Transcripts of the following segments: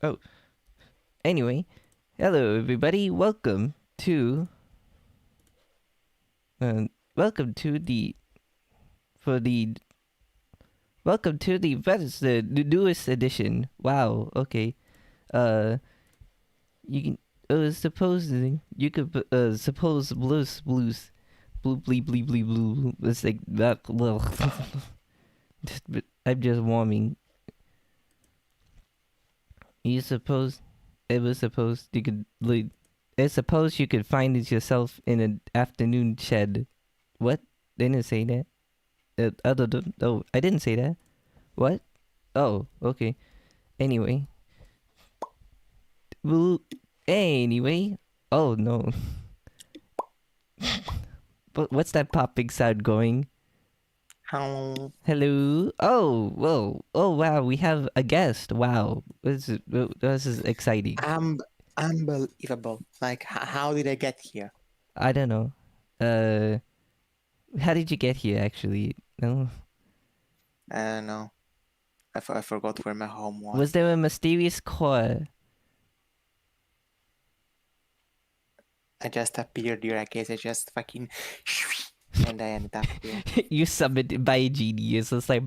Oh, anyway, hello everybody. Uh, welcome to the for the welcome to the that is the newest edition. Wow. Okay. Uh, you can supposedly you could suppose blues blue blue. It's like that. Well, but I'm just warming. You suppose it was supposed you could like. I suppose you could find it yourself in an afternoon shed. What? They didn't say that. Oh, I didn't say that. What? Oh, okay. Anyway. Well, anyway. Oh, no. But what's that popping sound going? Hello. Hello? Oh, whoa. Oh, wow. We have a guest. Wow. This is exciting. Unbelievable. Like, how did I get here? I don't know. Uh, how did you get here, actually? No? I don't know. I forgot where my home was. Was there a mysterious core? I just appeared here. I guess I just fucking and I ended up here. You summoned by a genius. It's like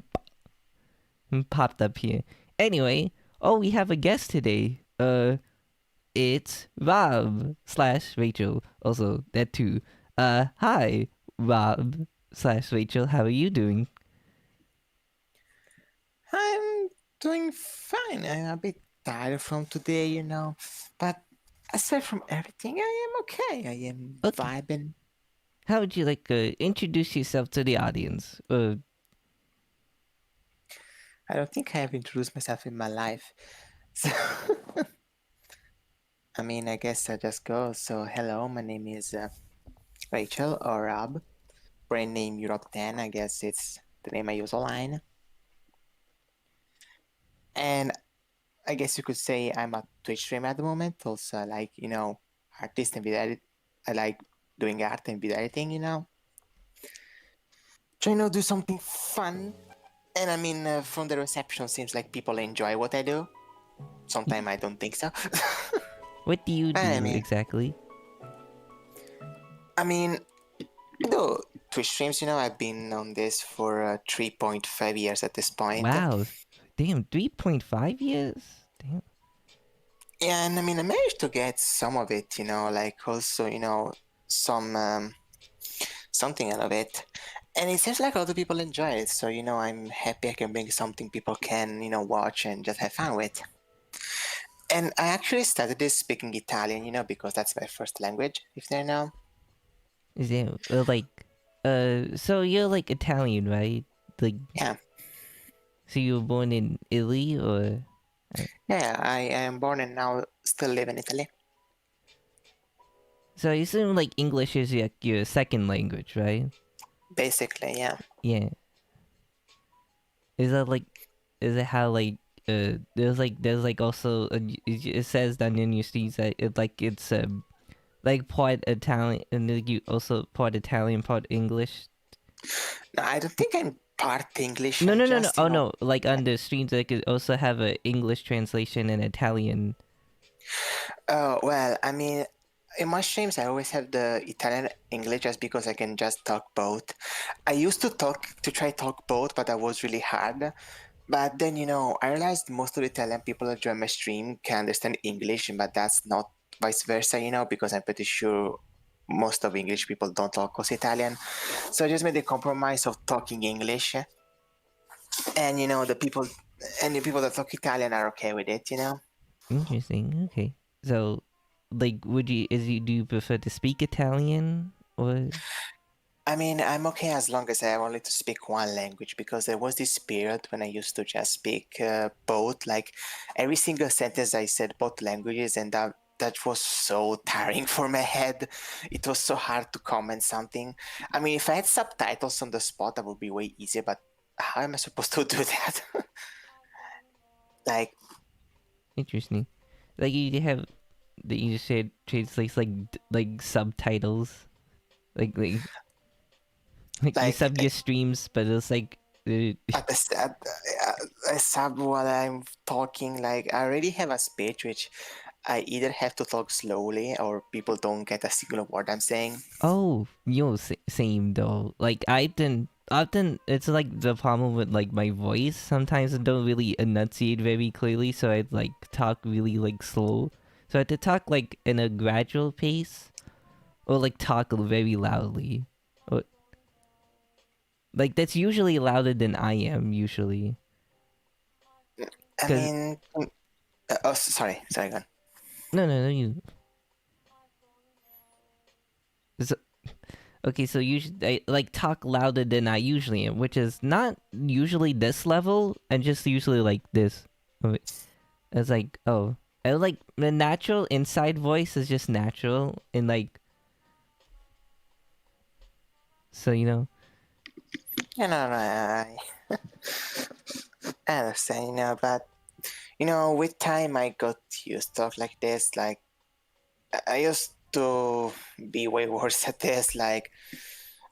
popped up here. Anyway, oh, we have a guest today. It's Rob slash Rachel. Also, that too. Hi, Rob slash Rachel. How are you doing? I'm doing fine. I'm a bit tired from today, but aside from everything, I am okay. I am Okay. vibing. How would you like introduce yourself to the audience? I don't think I have introduced myself in my life. So, I mean, I guess I just go. So, hello, my name is Rachel or Rob. Brand name Europe 10. I guess it's the name I use online. And I guess you could say I'm a Twitch streamer at the moment. Also, I like, artist and video edit. I like doing art and video editing. Trying to do something fun. And I mean, from the reception, seems like people enjoy what I do. Sometimes I don't think so. What do you do I mean, exactly? I mean, do Twitch streams, I've been on this for 3.5 years at this point. Wow, damn, 3.5 years. Damn. Yeah, and I mean, I managed to get some of it, like also, some something out of it. And it seems like a lot of people enjoy it. So, I'm happy I can bring something people can, watch and just have fun with. And I actually started this speaking Italian, because that's my first language, if they know. Is it so you're like Italian, right? Like, Yeah. so you were born in Italy, or? Yeah, I am born and now still live in Italy. So I assume like English is your second language, right? Basically, yeah. Yeah. Is that like, is it how like there's like also it says down in your streets that it's like part Italian and then you also part Italian, part English. No, I don't think I'm part English. No, I'm no, no, no. just, Oh no, like on the streams they could also have a English translation and Italian. Oh, well, I mean, in my streams, I always have the Italian English just because I can just talk both. I used to try talk both, but that was really hard. But then, I realized most of the Italian people that join my stream can understand English, but that's not vice versa, because I'm pretty sure most of English people don't talk also Italian. So I just made the compromise of talking English, and the people that talk Italian are okay with it. Interesting. Okay. So, like, do you prefer to speak Italian or? I mean, I'm okay as long as I have only to speak one language because there was this period when I used to just speak both. Like every single sentence I said both languages, and that was so tiring for my head. It was so hard to comment something. I mean, if I had subtitles on the spot, that would be way easier. But how am I supposed to do that? Like, Interesting. Like you have that you just said translates like subtitles, like like you like sub your streams, but it's like at the sub while I'm talking. Like I already have a speech which I either have to talk slowly or people don't get a single word I'm saying. Oh, same though. Like I didn't often. It's like the problem with like my voice. Sometimes I don't really enunciate very clearly, so I like talk really like slow. So I have to talk like in a gradual pace, or like talk very loudly. Or, like that's usually louder than I am usually. I Cause mean, oh, sorry, go on. no you. So, okay, so you should I, like talk louder than I usually am, which is not usually this level, and just usually like this. It's like, oh, I like the natural inside voice is just natural, and like, so you know, No, I understand, but with time I got used to stuff like this. Like I used to be way worse at this. Like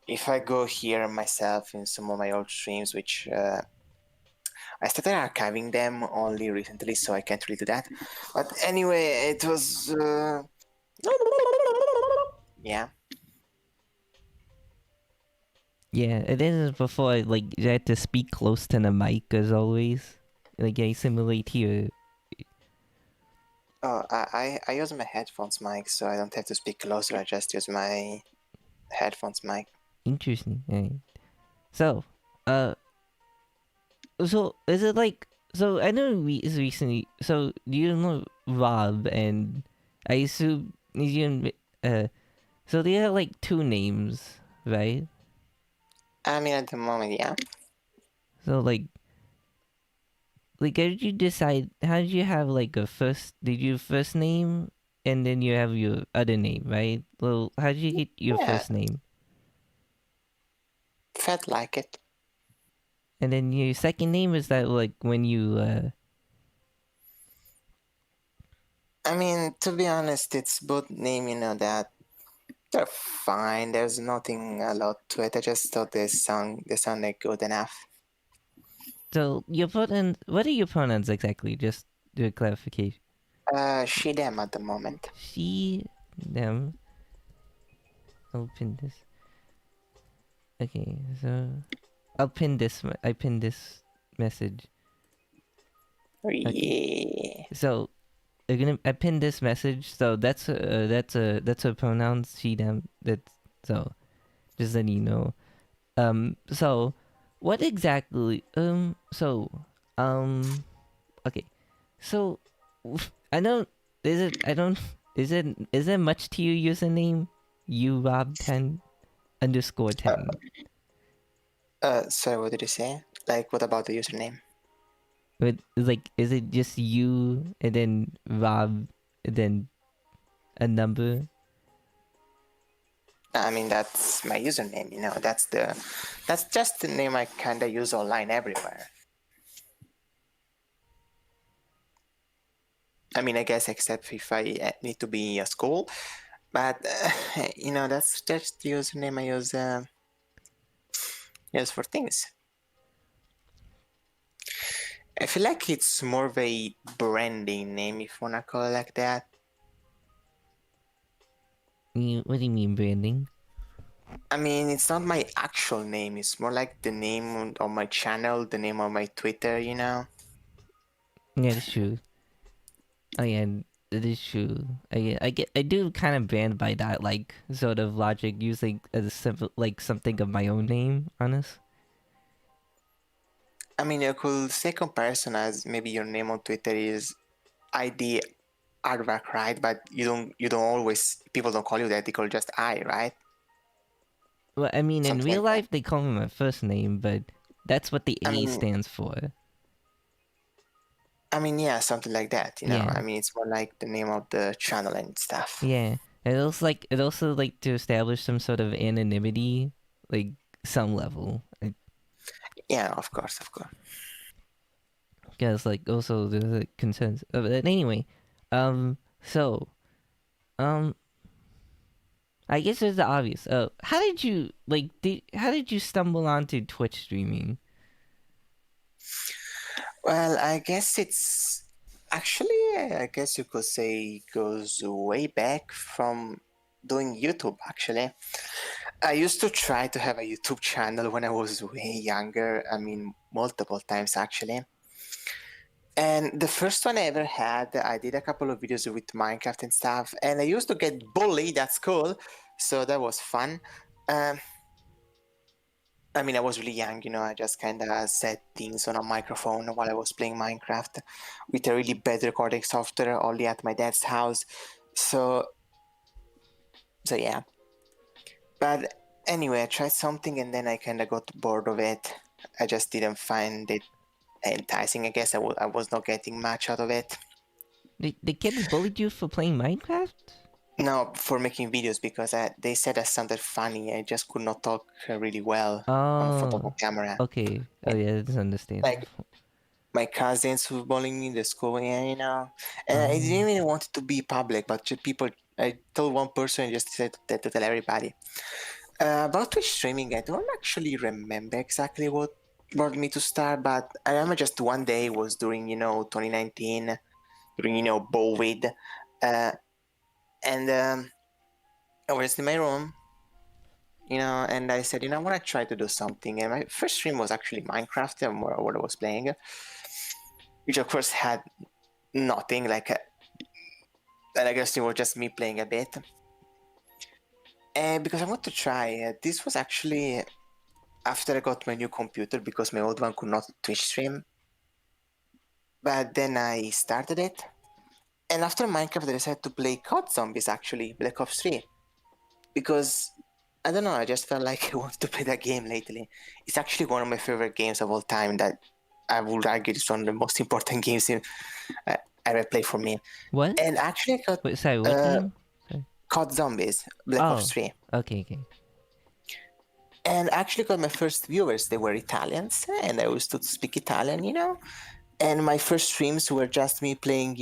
if I go hear myself in some of my old streams, which I started archiving them only recently, so I can't really do that. But anyway, it was yeah. yeah, it is before like you had to speak close to the mic as always. Like I simulate here. Oh, I use my headphones mic, so I don't have to speak closer. I just use my headphones mic. Interesting. Right. So, uh, so is it like so? I know we is recently. So do you know Rob and I assume you so they have like two names, right? I mean, at the moment, yeah. So like how did you decide? How did you have like a first? Did you first name and then you have your other name, right? Well, how did you get your Yeah, first name felt like it. and then your second name? Is that like when you I mean, to be honest, it's both name, that they're fine. There's nothing a lot to it. I just thought they sounded good enough. so your pronouns? What are your pronouns exactly? Just do a clarification. She them at the moment. She, them. Open this. Okay, so I'll pin this. I pin this message. Okay, Yeah. so they're gonna. I pinned this message. So that's a pronouns. She them. That's so. Just letting you know. So what exactly? Um. Okay. So I don't. Is it? I don't. Is it? Is there much to your username? You Rob 10 underscore Uh, 10. sorry, what did you say? Like, what about the username? But like, is it just you and then Rob and then a number? I mean, that's my username. That's just the name I kinda use online everywhere. I mean, I guess except if I need to be in a school, but that's just the username I use for things. I feel like it's more of a branding name, if you wanna call it like that. What do you mean branding? I mean, it's not my actual name. It's more like the name on my channel, the name on my Twitter. Yeah, that's true. Oh yeah, that is true. I do kind of brand by that like sort of logic using as a simple like something of my own name. Honest. I mean, you could say comparison as maybe your name on Twitter is ID Aardvark, right? But you don't always people don't call you that. They call you just I, right? Well, I mean, in Something real like that. life they call me my first name, but that's what the I A mean, stands for. yeah, something like that. I Yeah, mean, it's more like the name of the channel and stuff. yeah. It also like to establish some sort of anonymity, like some level. Yeah, of course, of course. Because like also there's like concerns. But anyway, so um, I guess there's the obvious. How did you like? How did you stumble onto Twitch streaming? Well, I guess it's actually, I guess you could say, goes way back from doing YouTube. Actually, I used to try to have a YouTube channel when I was way younger. I mean, multiple times actually. And the first one I ever had, I did a couple of videos with Minecraft and stuff, and I used to get bullied at school, so that was fun. Um, I mean, I was really young, I just kind of said things on a microphone while I was playing Minecraft with a really bad recording software only at my dad's house. So, so yeah. But anyway, I tried something and then I kind of got bored of it. I just didn't find it enticing, I guess. I was not getting much out of it. The kids bullied you for playing Minecraft? No, for making videos because they said I sounded funny. I just could not talk really well on front of a Oh, camera. okay. Oh And yeah, that's understandable. like my cousins who were bullying me in the school, and I Oh, didn't really want it to be public, but people, I told one person and just said that to tell everybody. About Twitch streaming, I don't actually remember exactly what brought me to start, but I remember just one day was during, 2019, during, COVID, uh, and I was in my room, and I said, I want to try to do something. And my first stream was actually Minecraft, and what I was playing, which of course had nothing like, and I guess it was just me playing a bit. And because I want to try, this was actually after I got my new computer because my old one could not Twitch stream. But then I started it, and after Minecraft, I decided to play COD Zombies actually, Black Ops 3, because I don't know, I just felt like I wanted to play that game lately. It's actually one of my favorite games of all time. That I would argue is one of the most important games I ever played for me. what? And actually, I got Wait, sorry, what uh, game? Sorry. COD Zombies, Black Ops Oh, 3. okay, okay. And actually got my first viewers. They were Italians, and I used to speak Italian. And my first streams were just me playing,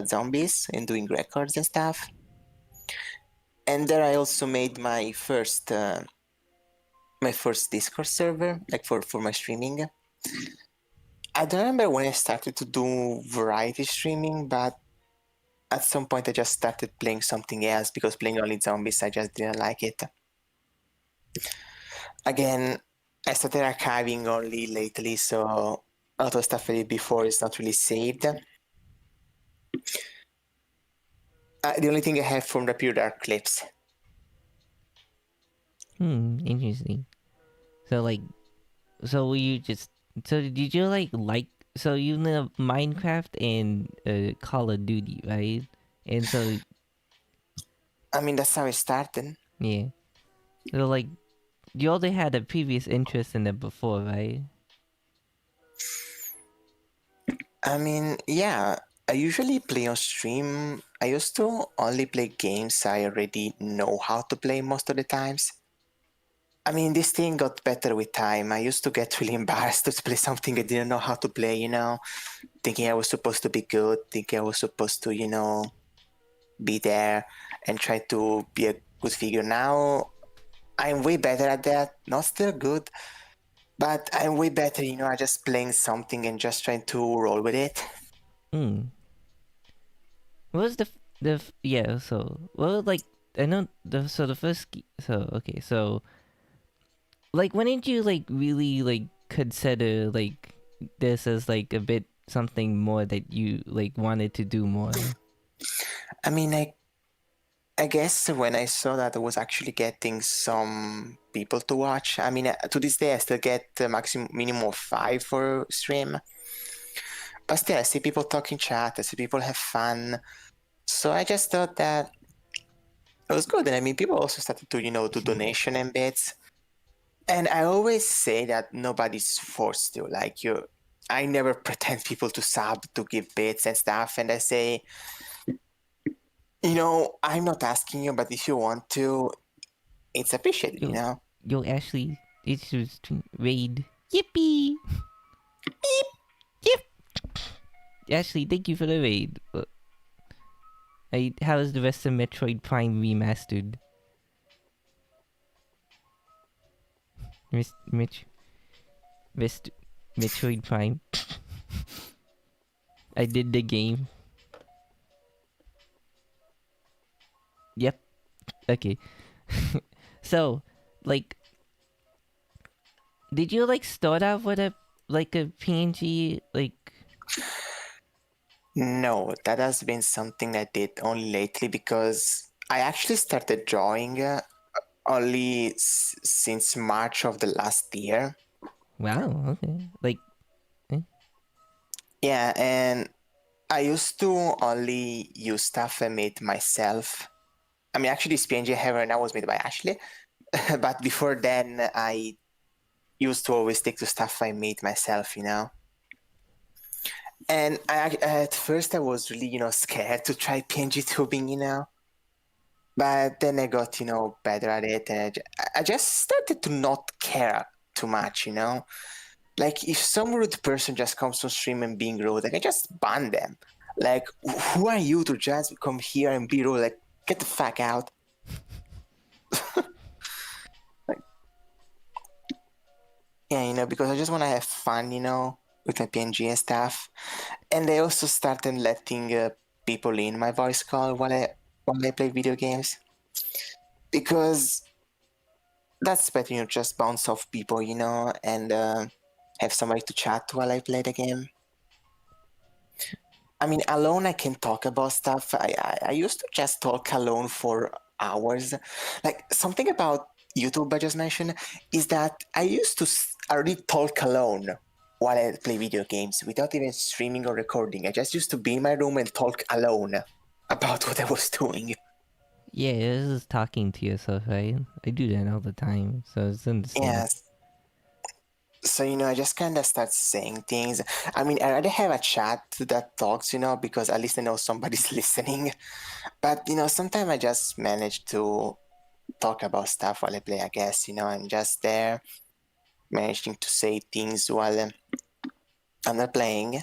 zombies and doing records and stuff. And there I also made my first Discord server, like for my streaming. I don't remember when I started to do variety streaming, but at some point I just started playing something else because playing only zombies I just didn't like it. Again, I started archiving only lately, so a lot of stuff I did before is not really saved. The only thing I have from the period are clips. Interesting. So like, so were you just? So did you So you know Minecraft and Call of Duty, right? And so I mean, that's how it started. yeah, so like you already had a previous interest in it before, right? I mean, yeah, I usually play on stream. I used to only play games I already know how to play most of the times. I mean, this thing got better with time. I used to get really embarrassed to play something I didn't know how to play, thinking I was supposed to be good, thinking I was supposed to, be there and try to be a good figure. Now I'm way better at that. Not still good, but I'm way better, I just playing something and just trying to roll with it. Hmm. What was yeah? So well, like I know the first so okay so like when did you like really like consider like this as like a bit something more that you like wanted to do more? I mean, I guess when I saw that I was actually getting some people to watch, I mean, to this day I still get maximum minimum of 5 for stream. But still, I see people talk in chat, I see people have fun. So I just thought that it was good. And I mean, people also started to, do donation and bits. And I always say that nobody's forced to. Like, I never pretend people to sub, to give bits and stuff. And I say, I'm not asking you, but if you want to, it's appreciated, Yo, yo, Ashley, it's just raid. Yippee! Yip! Ashley, thank you for the raid. How is the rest of Metroid Prime Remastered? Miss Mitch, Metroid Prime. I did the game. Yep. Okay. So, like, did you like start out with a PNG like? No, that has been something I did only lately because I actually started drawing only since March of the last year. Wow. Okay. Like. Eh? Yeah, and I used to only use stuff I made myself. I mean, actually, this PNG I have right now was made by Ashley, but before then, I used to always stick to stuff I made myself, you know. And at first, I was really, scared to try PNG tubing, but then I got, better at it, and I just started to not care too much, Like if some rude person just comes on stream and being rude, like I just ban them. Like, who are you to just come here and be rude? Like, get the fuck out. Like, yeah, because I just want to have fun, with my PNG and stuff. And I also started letting people in my voice call while I play video games because that's better, just bounce off people, and have somebody to chat while I play the game. I mean, alone I can talk about stuff. I used to just talk alone for hours. Like something about YouTube I just mentioned is that I used to already talk alone while I play video games without even streaming or recording. I just used to be in my room and talk alone about what I was doing. Yeah, this is talking to yourself, right? I do that all the time, so it's understandable. Yes. So, I just kind of start saying things. I mean, I already have a chat that talks, because at least I know somebody's listening. But, sometimes I just manage to talk about stuff while I play, I guess, I'm just there managing to say things while I'm not playing.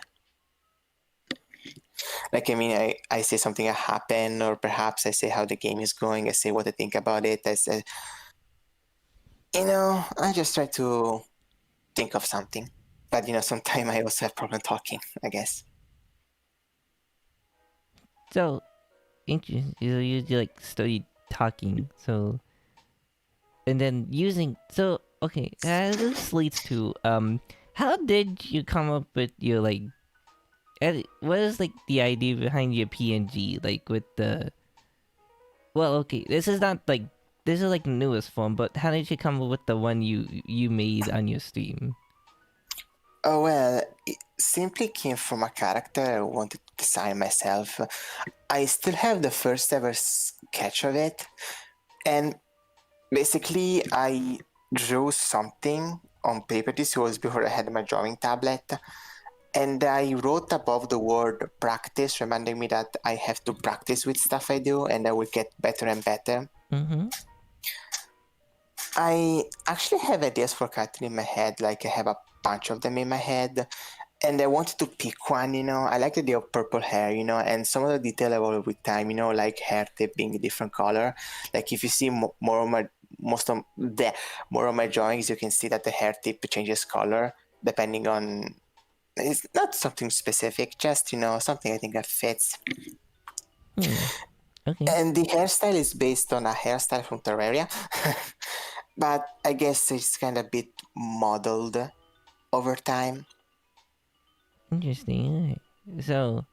Like, I mean, I say something that happened, or perhaps I say how the game is going, I say what I think about it. I say, I just try to think of something. But, sometimes I also have problem talking, I guess. So interesting. You like studied talking, so and then using. So okay, this leads to how did you come up with your like? What is like the idea behind your PNG? Like with the well, okay, this is not like this is like the newest form, but how did you come up with the one you made on your stream? Oh, well, it simply came from a character I wanted to design myself. I still have the first ever sketch of it, and basically I drew something on paper. This was before I had my drawing tablet, and I wrote above the word practice, reminding me that I have to practice with stuff I do and I will get better and better. Mm-hmm. I actually have ideas for cartoon in my head, like I have a bunch of them in my head, and I wanted to pick one, I like the idea of purple hair, and some of the detail evolve with time, like hair tip being a different color. Like if you see more of my more of my drawings, you can see that the hair tip changes color depending on. It's not something specific, just something I think that fits. Hmm. Okay. And the hairstyle is based on a hairstyle from Terraria, but I guess it's kind of bit modeled over time. Interesting. Alright. So,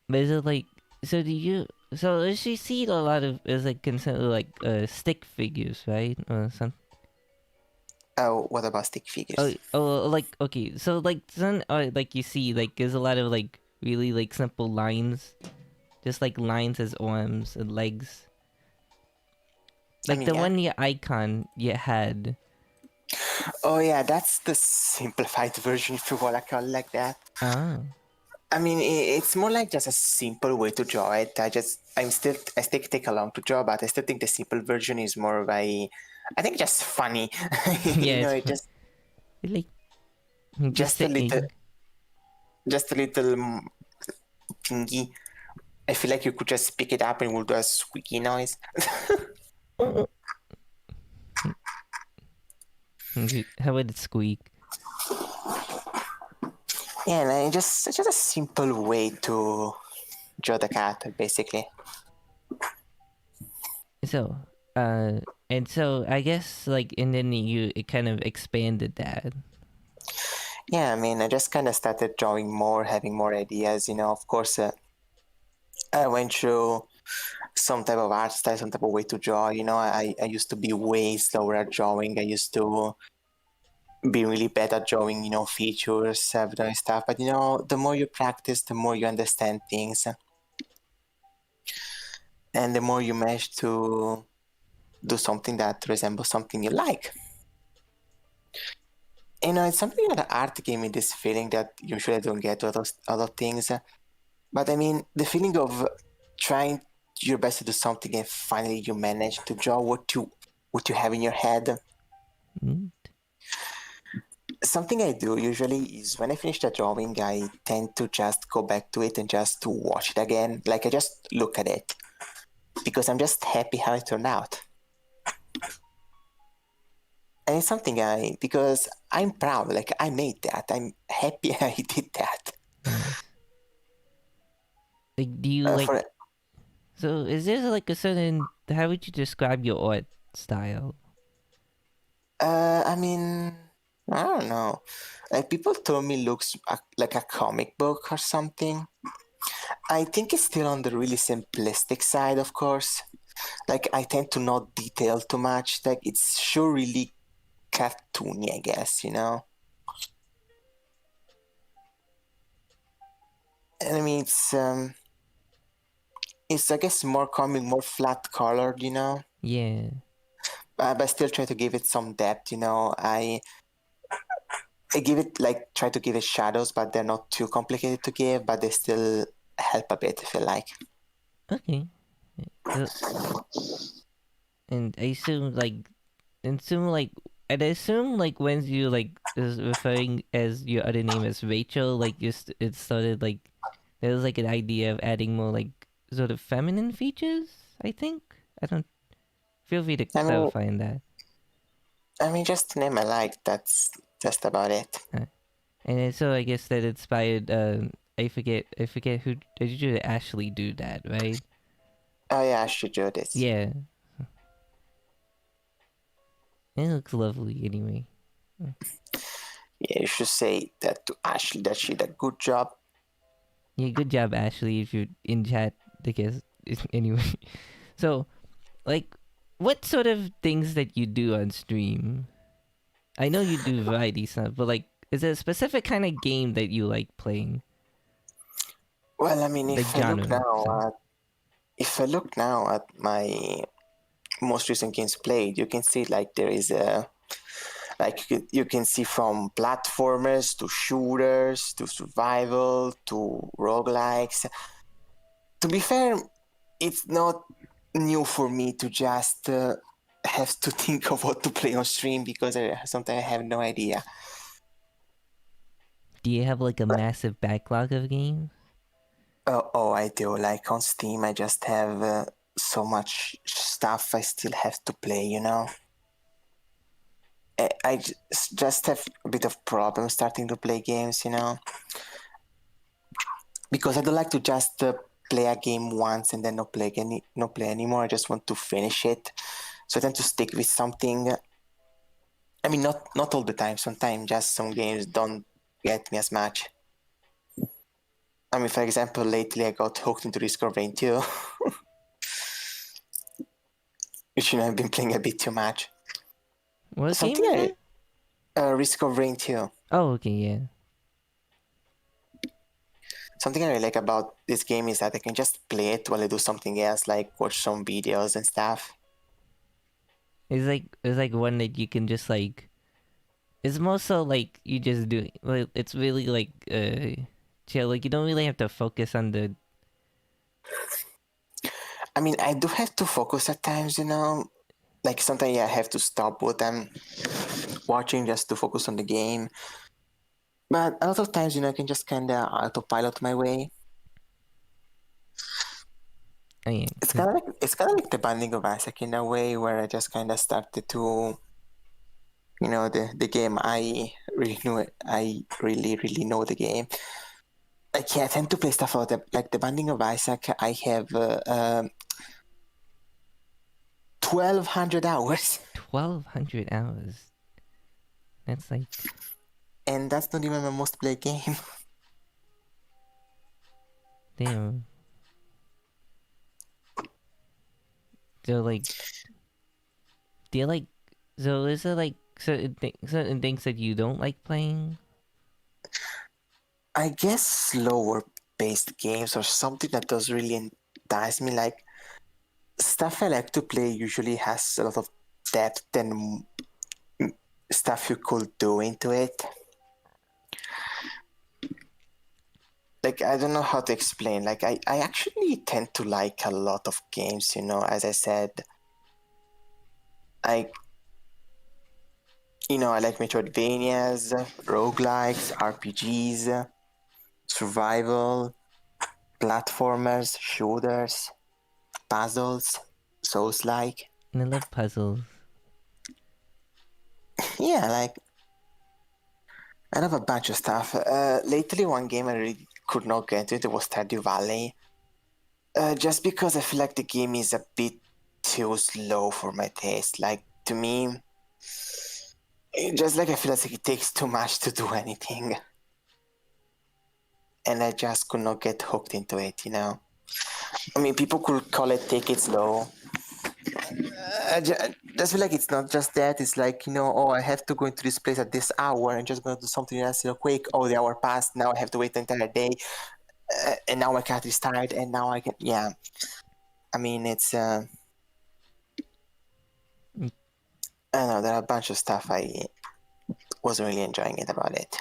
but is it like so? Do you so she see a lot of is like considered like stick figures, right? Or some Oh, what about stick oh figures? oh like okay. So like some like you see like there's a lot of like really like simple lines, just like lines as arms and legs. I Like mean, the yeah. one your icon you had. Oh yeah, that's the simplified version if you want to call it like that. Ah. I mean, it's more like just a simple way to draw it. I still take a long to draw, but I still think the simple version is more of I think just funny. Yeah, it's It like just just a little, saying. just a little thingy. I feel like you could just pick it up and it will do a squeaky noise. How would it squeak? Yeah, and it's just a simple way to draw the character, basically. So, uh, and so I guess like, and then you it kind of expanded that. Yeah, I mean, I just kind of started drawing more, having more ideas. Of course, I went through some type of art style, some type of way to draw. I used to be way slower at drawing. I used to be really bad at drawing, features, and stuff. But the more you practice, the more you understand things, and the more you manage to do something that resembles something you like. It's something that art gave me this feeling that usually I don't get with other things. But I mean, the feeling of trying your best to do something and finally you manage to draw what you have in your head. Mm. Something I do usually is when I finish the drawing, I tend to just go back to it and just to watch it again. Like I just look at it because I'm just happy how it turned out. And it's something because I'm proud, like I made that. I'm happy I did that. Nice. Like, do you like? For So, is there like a certain? How would you describe your art style? I mean, I don't know. Like people told me looks like a comic book or something. I think it's still on the really simplistic side, of course. Like I tend to not detail too much. Like it's sure really cartoony, I guess. And I mean, it's I guess more comic, more flat colored. Yeah. But I still try to give it some depth. I give it like try to give it shadows, but they're not too complicated to give, but they still help a bit if you like. Okay. So, and I assume and I assume like when you like is referring as your other name as Rachel, like just it started like there was like an idea of adding more like sort of feminine features. I think I don't feel free to I mean, clarify on that. just the name I like. That's just about it. And then, so I guess that inspired. I forget who did you Ashley do that, right? Oh yeah, I should do this. Yeah, it looks lovely anyway. Yeah, you should say that to Ashley that she did a good job. Yeah, good job, Ashley. If you're in chat, I guess anyway. So, like, what sort of things that you do on stream? I know you do variety stuff, but like, is there a specific kind of game that you like playing? Well, I mean, Like genre stuff. if I look now at my most recent games played, you can see like there is a like you can see from platformers to shooters to survival to roguelikes. To be fair, it's not new for me to just have to think of what to play on stream because sometimes I have no idea. Do you have like a But massive backlog of games? oh, I do. Like on Steam, I just have so much stuff I still have to play. I just have a bit of problem starting to play games, because I don't like to just play a game once and then not play anymore. I just want to finish it, so I tend to stick with something. I mean, not all the time. Sometimes just some games don't get me as much. I mean, for example, lately I got hooked into Risk of Rain 2, which I've been playing a bit too much. What game Something is that? Risk of Rain 2. Oh, okay, yeah. Something I really like about this game is that I can just play it while I do something else, like watch some videos and stuff. It's like one that you can just like. It's more so like you just do. Like, it's really like chill. Like you don't really have to focus on the. I mean, I do have to focus at times. Like sometimes I have to stop what I'm watching just to focus on the game. But a lot of times, I can just kind of autopilot my way. Oh yeah, It's cause kind of like the Binding of Isaac in a way, where I just kind of started to, the game I really know it. I really know the game. Like yeah, I tend to play stuff like the Binding of Isaac. I have 1,200 hours, 1,200 hours. That's like and that's not even my most played game. damn. So like, do you like? So is it like certain things that you don't like playing? I guess slower paced games or something that does really entice me. Like stuff I like to play usually has a lot of depth and stuff you could do into it. Like I don't know how to explain. Like I actually tend to like a lot of games, as I said. I I like Metroidvanias, roguelikes, RPGs, survival, platformers, shooters, puzzles, souls like. And I love puzzles. Yeah, like I have a bunch of stuff. Lately, one game I really could not get into it was Stardew Valley. Just because I feel like the game is a bit too slow for my taste. Like to me, just like I feel like it takes too much to do anything, and I just could not get hooked into it. I mean, people could call it take it slow. I just feel like it's not just that. It's like, oh, I have to go into this place at this hour and just going to do something else real quick. Oh, the hour passed. Now I have to wait the entire day. And now my cat is tired. And now I can, yeah. I mean, it's, Mm. I don't know, there are a bunch of stuff I wasn't really enjoying it about it.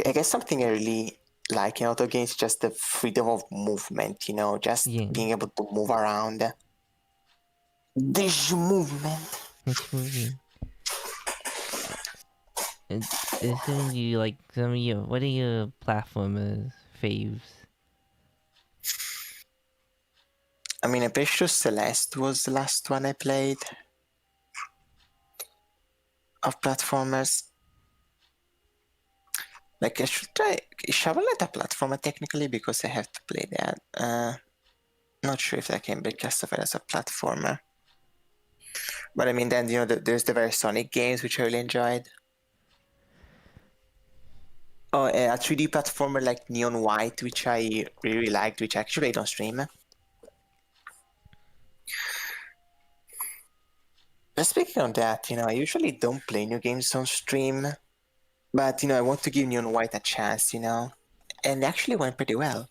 I guess something I really like in auto games is just the freedom of movement, just Yeah, being able to move around. This movement. which movie? And isn't you like some of your what are your platformers faves? I mean, I'm pretty sure Celeste was the last one I played of platformers. Like, I should try Shovel Knight a platformer technically because I have to play that. Not sure if that can be classified as a platformer. But I mean, then, there's the very Sonic games, which I really enjoyed. Oh, a 3D platformer like Neon White, which I really liked, which actually I don't stream. But speaking of that, I usually don't play new games on stream. But, I want to give Neon White a chance, and it actually went pretty well.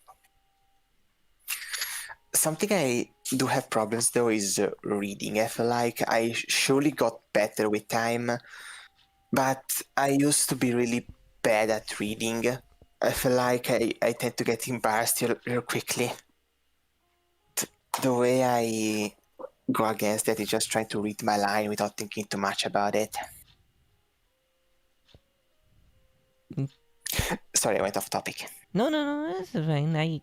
Something I do have problems though is reading. I feel like I surely got better with time, but I used to be really bad at reading. I feel like I tend to get embarrassed real quickly. The way I go against that is just trying to read my line without thinking too much about it. Mm. Sorry, I went off topic. No, that's fine. I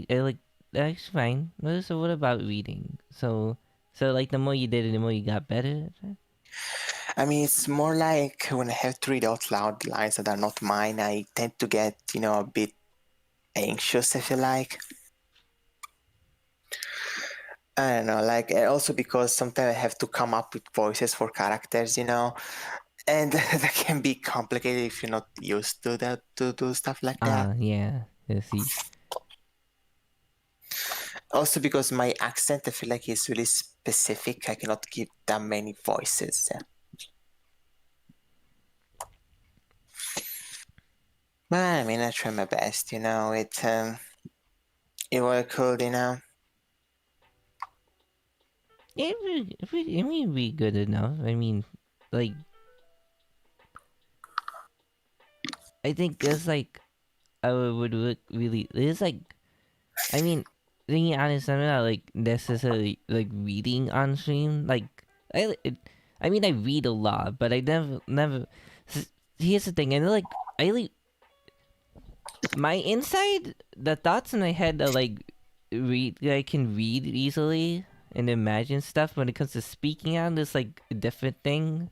like that's fine. So what about reading? So like the more you did it, the more you got better. I mean, it's more like when I have to read out loud lines that are not mine, I tend to get, a bit anxious, I feel like. I don't know, like also because sometimes I have to come up with voices for characters, and that can be complicated if you're not used to that to do stuff like that. Yeah. I see. Also because my accent, I feel like is really specific. I cannot give that many voices. But I mean, I try my best. It was cool. I mean, be good enough. I mean, like I think it's like I would look really. It's like I mean, being honest, I'm not like necessarily like reading on stream. Like I mean, I read a lot, but I never. Here's the thing, and like I like my inside, the thoughts in my head are like read. I can read easily, and imagine stuff. When it comes to speaking out, it's like a different thing.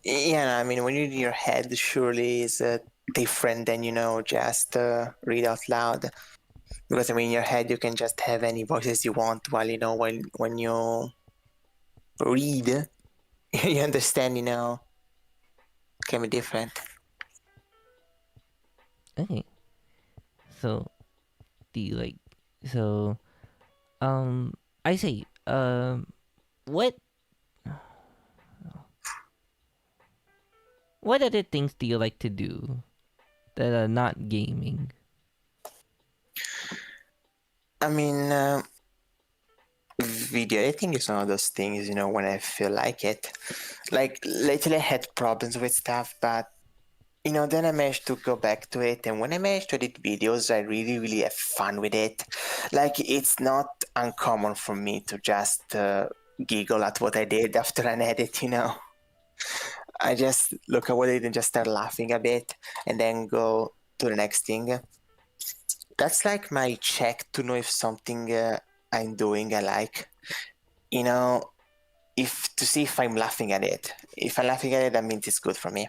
Yeah, I mean, when you're in your head, surely is different than just read out loud. Because I mean, in your head, you can just have any voices you want, while when you read, you understand, can be different. Okay, so do you like so um I say what what other things do you like to do that are not gaming? I mean, video editing is one of those things, when I feel like it. Like lately, I had problems with stuff, but then I managed to go back to it, and when I managed to edit videos, I really, really have fun with it. Like, it's not uncommon for me to just giggle at what I did after an edit. I just look at what I did and just start laughing a bit, and then go to the next thing. That's like my check to know if something I'm doing I like. You know, if to see if I'm laughing at it. If I'm laughing at it, that means it's good for me.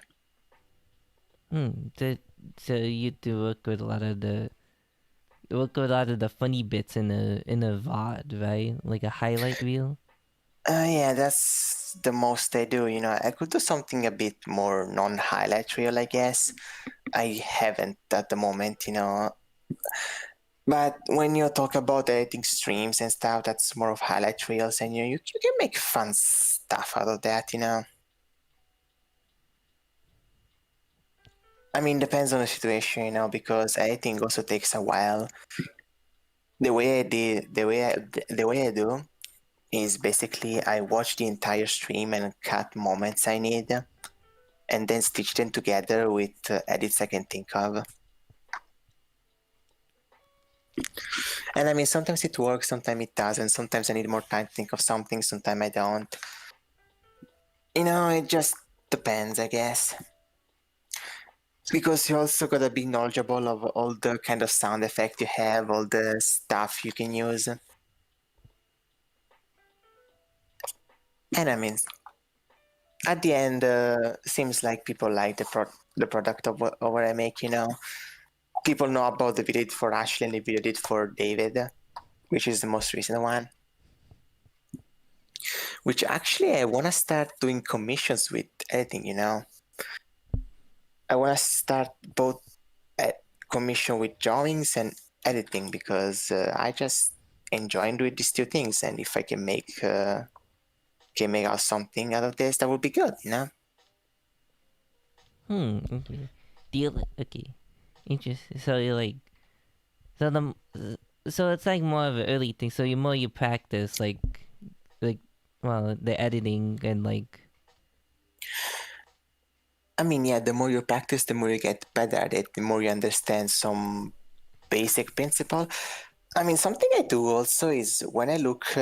So, so you do work with a lot of the funny bits in a VOD, right? Like a highlight reel. Yeah, that's the most I do. I could do something a bit more non-highlight reel, I guess. I haven't at the moment. But when you talk about editing streams and stuff, that's more of highlight reels, and you can make fun stuff out of that. I mean, depends on the situation, because editing also takes a while. The way I do is basically I watch the entire stream and cut moments I need, and then stitch them together with edits I can think of. And I mean, sometimes it works, sometimes it doesn't. Sometimes I need more time to think of something, sometimes I don't. It just depends, I guess. Because you also gotta be knowledgeable of all the kind of sound effect you have, all the stuff you can use. And I mean, at the end, seems like people like the product of what I make. People know about the video I did for Ashley and the video I did for David, which is the most recent one. Which actually I want to start doing commissions with editing. I want to start both commission with drawings and editing, because I just enjoy doing these two things, and if I can make out something out of this, that would be good. Okay. Okay. Interesting. So you like so the so it's like more of an early thing. So you practice like well the editing and like I mean, yeah, the more you practice, the more you get better at it, the more you understand some basic principle. I mean, something I do also is when I look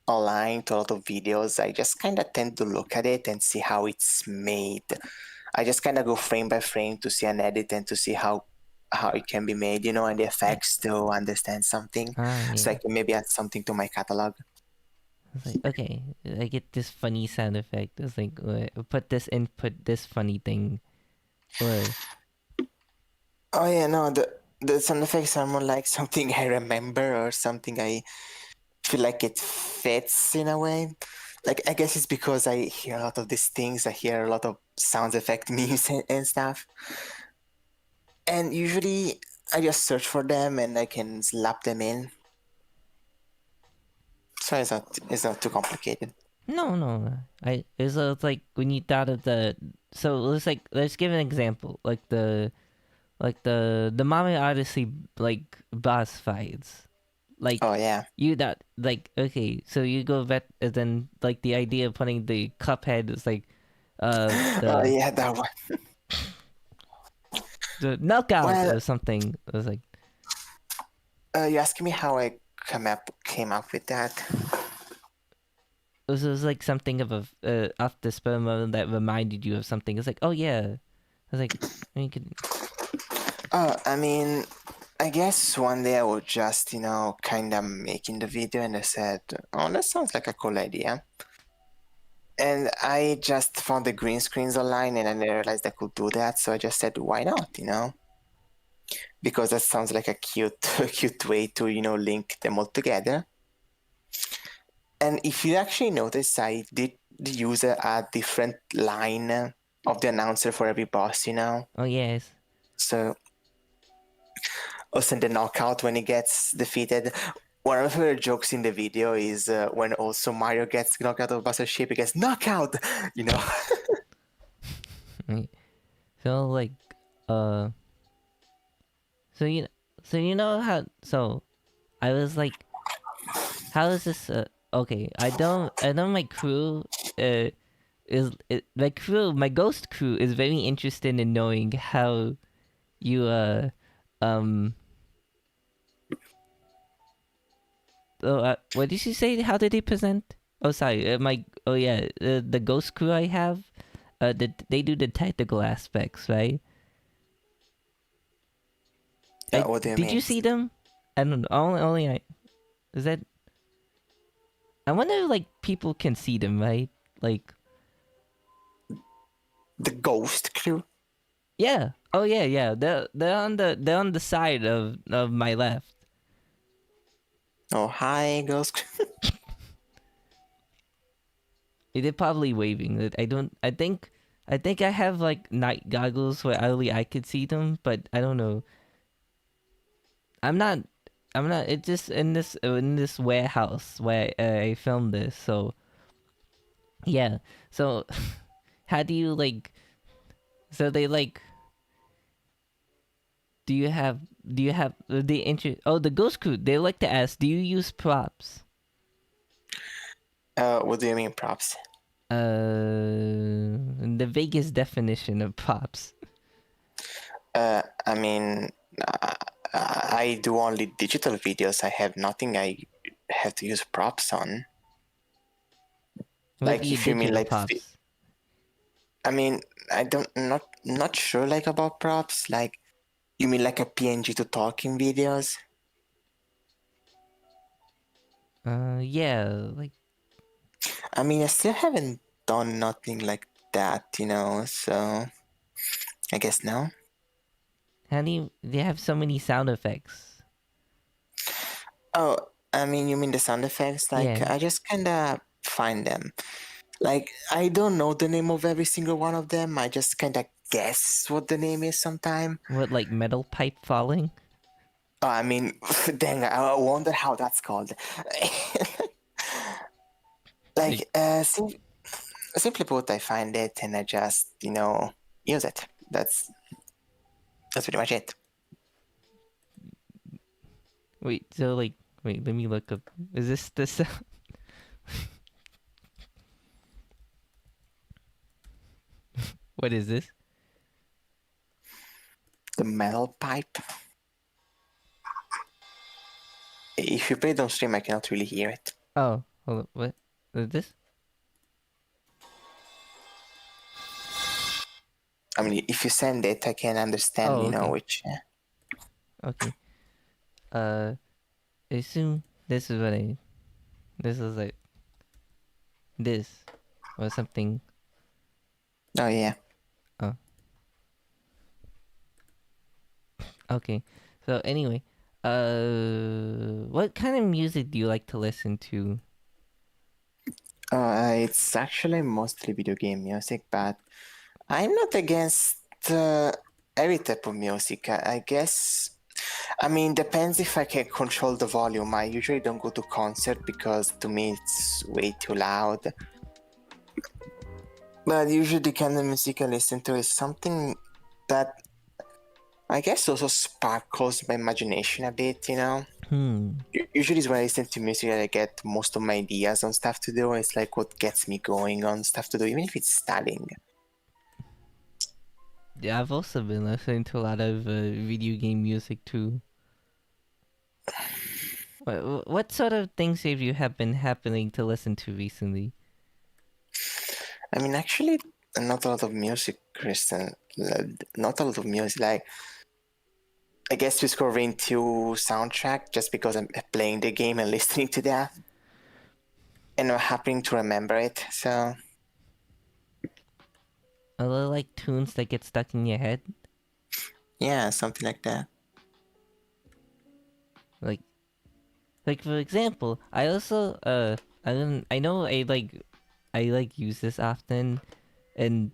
online to a lot of videos, I just kind of tend to look at it and see how it's made. I just kind of go frame by frame to see an edit and to see how it can be made, and the yeah. effects to understand something, so I Yeah. can maybe add something to my catalog. It's like okay, I get this funny sound effect. It's like put this input this funny thing or Oh yeah, no, the sound effects are more like something I remember or something I feel like it fits in a way. Like, I guess it's because I hear a lot of these things. I hear a lot of sound effect memes and stuff. And usually I just search for them and I can slap them in. So it's not too complicated. no. It's like when you thought of the so let's give an example like the Mario Odyssey like boss fights. Like Oh yeah. you that like okay, so you go back and then like the idea of putting the cup head is like Oh the yeah, that one. the knockout Well, or something. It was like you asking me how I came up with that? it was like something of a off the spur moment that reminded you of something. It's like oh yeah, I was like you could I mean, I guess one day I was just, kind of making the video and I said, oh, that sounds like a cool idea. And I just found the green screens online and I realized I could do that. So I just said, why not? Because that sounds like a cute, cute way to, link them all together. And if you actually notice, I did use a different line of the announcer for every boss. Oh yes. So also in the knockout when he gets defeated. One of my favorite jokes in the video is when also Mario gets knocked out of Buster's ship, he gets knockout, you know. Right. So like, uh, so you know how I was like, how is this? Okay, I know my crew. My crew, my ghost crew is very interested in knowing how you um. What did you say? How did they present? Oh, sorry. Oh yeah, the ghost crew I have. They do the technical aspects, right? What do you Did you mean? see them? I don't know. Only I. Is that? I wonder if, like, people can see them, right? Like, The ghost crew? yeah. Oh yeah, yeah. They're on the side of my left. Oh, hi, ghost crew. They're probably waving. I don't. I think I have like night goggles where only I could see them, but I don't know. I'm not. I'm not. It's just in this warehouse where I filmed this. So yeah. So how do you like? So they like. Do you have the interest? Oh, the ghost crew. They like to ask. Do you use props? What do you mean, props? The vaguest definition of props. I mean, uh, I do only digital videos. I have nothing I have to use props on. What do Like, you if you mean digital like, props? I mean, I don't not sure like about props. Like, you mean like a PNG to talking videos? Yeah, like I mean, I still haven't done nothing like that. So I guess no. how do you? They have so many sound effects. Oh, I mean, you mean the sound effects? Like, Yeah. I just kind of find them. Like, I don't know the name of every single one of them. I just kind of guess what the name is sometime. What, like metal pipe falling? Oh, I mean, dang, I wonder how that's called. Like, Like, simply put, I find it and I just, use it. That's pretty much it. wait. So like, wait. Let me look up. Is this the sound? What is this? The metal pipe. If you play it on stream, I cannot really hear it. Oh, hold up. What is this? I mean, if you send it, I can understand, Oh, okay. which. Okay. I assume this is what I. This is like this or something. Oh, yeah. Oh, okay. So anyway, what kind of music do you like to listen to? It's actually mostly video game music, but I'm not against every type of music. I guess. I mean, depends if I can control the volume. I usually don't go to concert because to me it's way too loud. But usually the kind of music I listen to is something that I guess also sparkles my imagination a bit. Hmm. Usually is when I listen to music that I get most of my ideas on stuff to do. It's like what gets me going on stuff to do, even if it's studying. Yeah, I've also been listening to a lot of video game music too. What sort of things have you have been happening to listen to recently? I mean, actually, not a lot of music, Kristen. Not a lot of music. Like, I guess discovering to soundtrack just because I'm playing the game and listening to that, and I'm happening to remember it. So A little like tunes that get stuck in your head. yeah, something like that. Like for example, I also I know I like use this often, and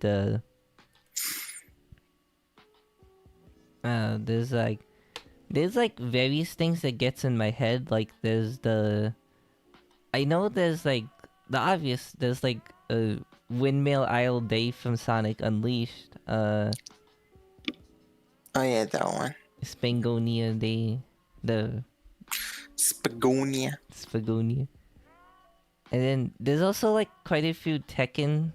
there's like various things that gets in my head. Like there's the I know there's like the obvious. There's like a Windmill Isle Day from Sonic Unleashed. Oh yeah, that one. Spangonia Day, the Spagonia. Spagonia, and then there's also like quite a few Tekken.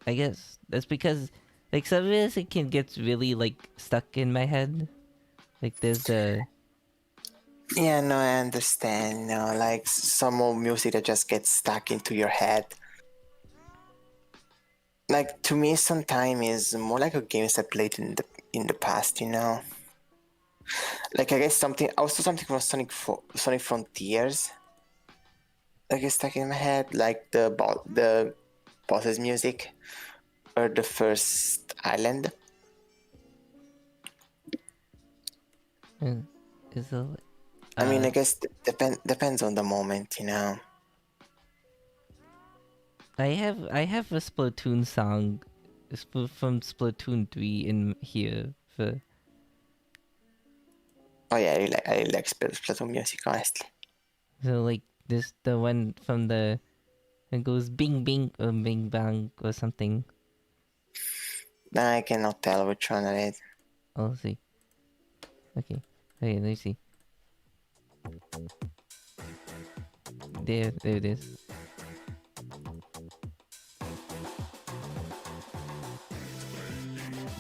I guess that's because like some of it can get really like stuck in my head. Like there's the Yeah, no, I understand. You know, like some old music that just gets stuck into your head. Like to me, sometimes is more like a games I played in the past. You know, like I guess something also something from Sonic Frontiers. I guess stuck in my head, like the boss's music or the first island. is a I mean, I guess depends on the moment. You know. I have a Splatoon song from Splatoon 3 in here for Oh yeah, I really like Splatoon music, honestly. so like this the one from the it goes bing bing or bing bang or something. Nah, I cannot tell which one it is. I'll see. Okay. Okay, let me see. There it is.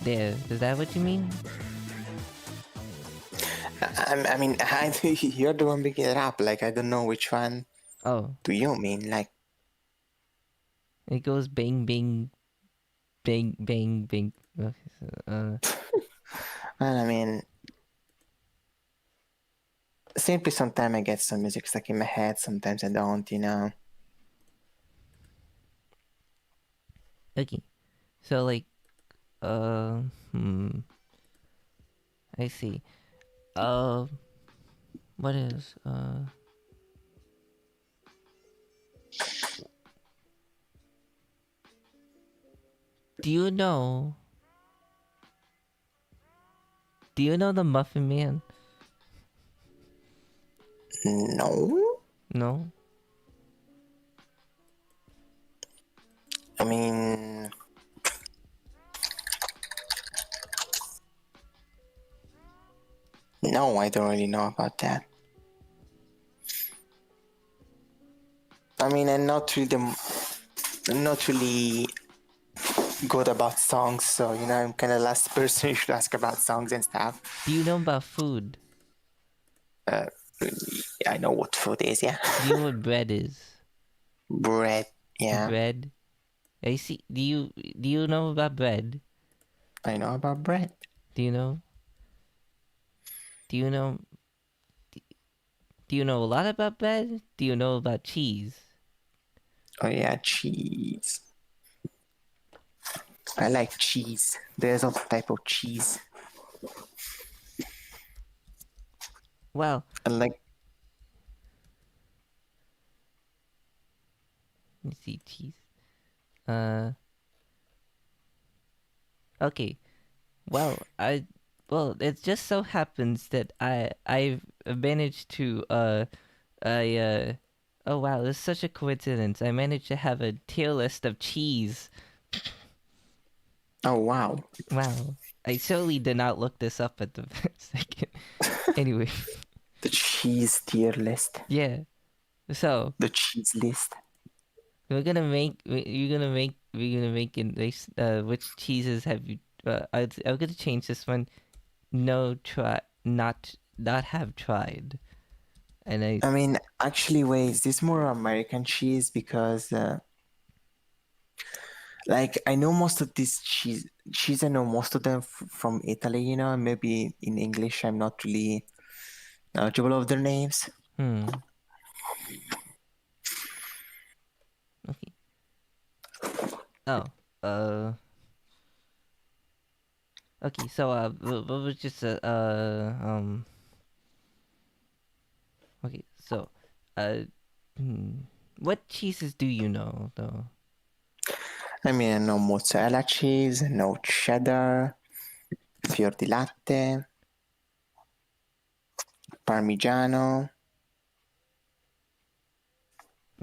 There. Is that what you mean? I mean, you're the one picking it up. Like, I don't know which one Oh, do you mean. Like, it goes bang bing bang bang bang. Okay, so, well, I mean, simply sometimes I get some music stuck in my head. Sometimes I don't. You know. okay. So like uh hmm I see. Uh what is do you know the Muffin Man? No. No? I mean, no, I don't really know about that. I mean, I'm not really good about songs, so you know, I'm kind of the last person you should ask about songs and stuff. Do you know about food? Uh, yeah, I know what food is. Yeah, Do you know what bread is? bread. Yeah, Bread? I see. Do you know about bread? I know about bread. Do you know? Do you know? Do you know a lot about bread? Do you know about cheese? Oh yeah, cheese. I like cheese. There's all type of cheese. Well, I like. let me see cheese. Uh, okay. Well, it just so happens that I've managed to I oh wow, this is such a coincidence. I managed to have a tier list of cheese. Oh wow, Wow. I surely did not look this up at the second. Anyway, the cheese tier list. yeah. So The cheese list. we're gonna make in this which cheeses have you I'm gonna change this one. No try not have tried. And I I mean, actually, wait, is this more American cheese? Because Like I know most of these cheese. I know most of them from Italy. And maybe in English I'm not really knowledgeable of their names. Hmm. Okay. Oh. Okay. So what was just Okay. So, uh, hmm, what cheeses do you know though? I mean, I know mozzarella cheese, no cheddar, fior di latte, parmigiano,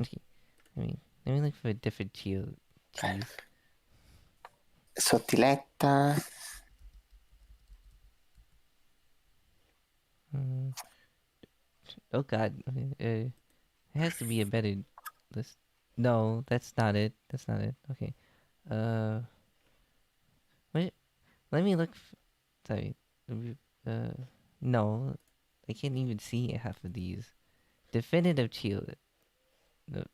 Okay. Let me look for a different cheese. sottiletta. Hmm. Oh God. Okay. It has to be a better list. No, that's not it. That's not it. Okay. Uh, wait. Let me look. Sorry. Uh, no, I can't even see half of these. Definitive cheese. No,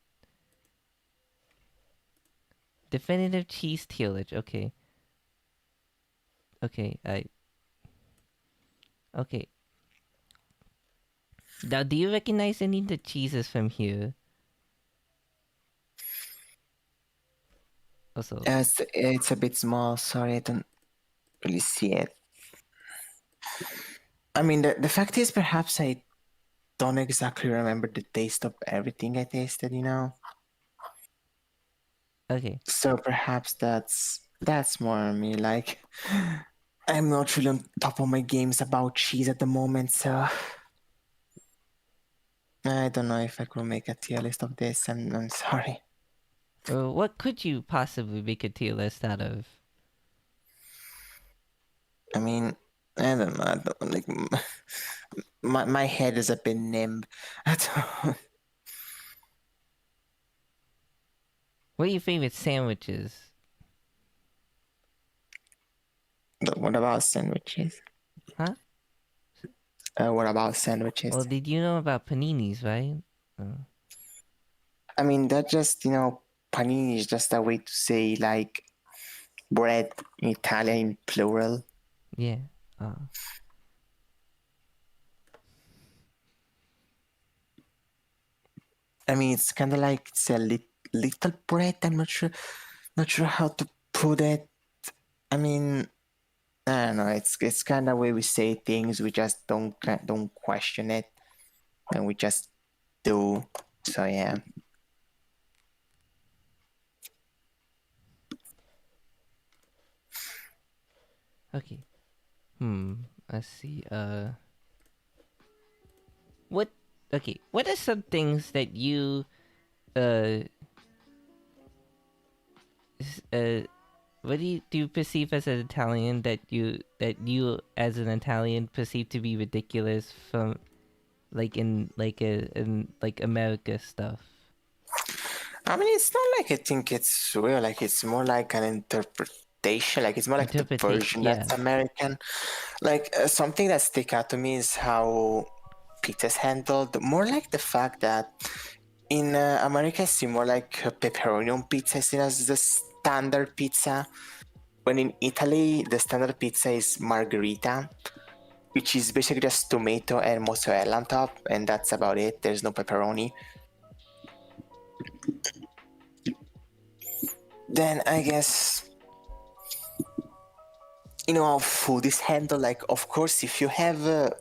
definitive cheese tealage. Okay. Okay. Okay. Now, do you recognize any of the cheeses from here? Also, It's a bit small. Sorry, I don't really see it. I mean, the fact is, perhaps I don't exactly remember the taste of everything I tasted. okay. So perhaps that's more on me. Like, I'm not really on top of my games about cheese at the moment, so I don't know if I could make a tier list of this. I'm sorry. What could you possibly make a tier list out of? I mean, I don't know. I don't, like, my head is a bit nimb. I don't- What are your favorite sandwiches? What about sandwiches? Huh? What about sandwiches? Well, did you know about paninis, right? I mean, that just panini is just a way to say like bread in Italian in plural. Yeah. I mean, it's kind of like it's a little bread. I'm not sure how to put it. I mean, I don't know. It's kind of way we say things. We just don't question it, and we just do. So yeah. Okay. Let's see. What? Okay. What are some things that you uh what do you perceive as an Italian that you as an Italian perceive to be ridiculous from in like America stuff? I mean, it's not like I think it's real. Like it's more like an interpretation. Like it's more like the Interpretation. version Yeah. that's American. Like something that stick out to me is how pizza's handled. More like the fact that in America, I see more like pepperoni on pizza seen as the standard pizza. When in Italy, the standard pizza is margherita, which is basically just tomato and mozzarella on top, and that's about it. There's no pepperoni. Then I guess how food is handled. Like, of course, if you have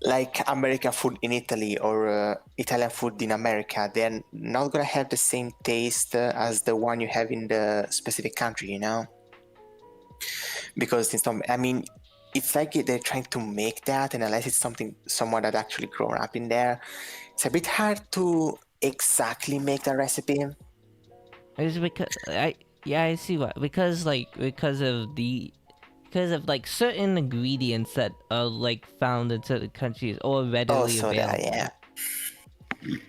like American food in Italy or Italian food in America, they're not gonna have the same taste as the one you have in the specific country. Because it's not. I mean, it's like they're trying to make that, and unless it's someone that actually grown up in there, it's a bit hard to exactly make the recipe. It's because I see what because of like certain ingredients that are like found in certain countries or Oh, readily so that yeah. available.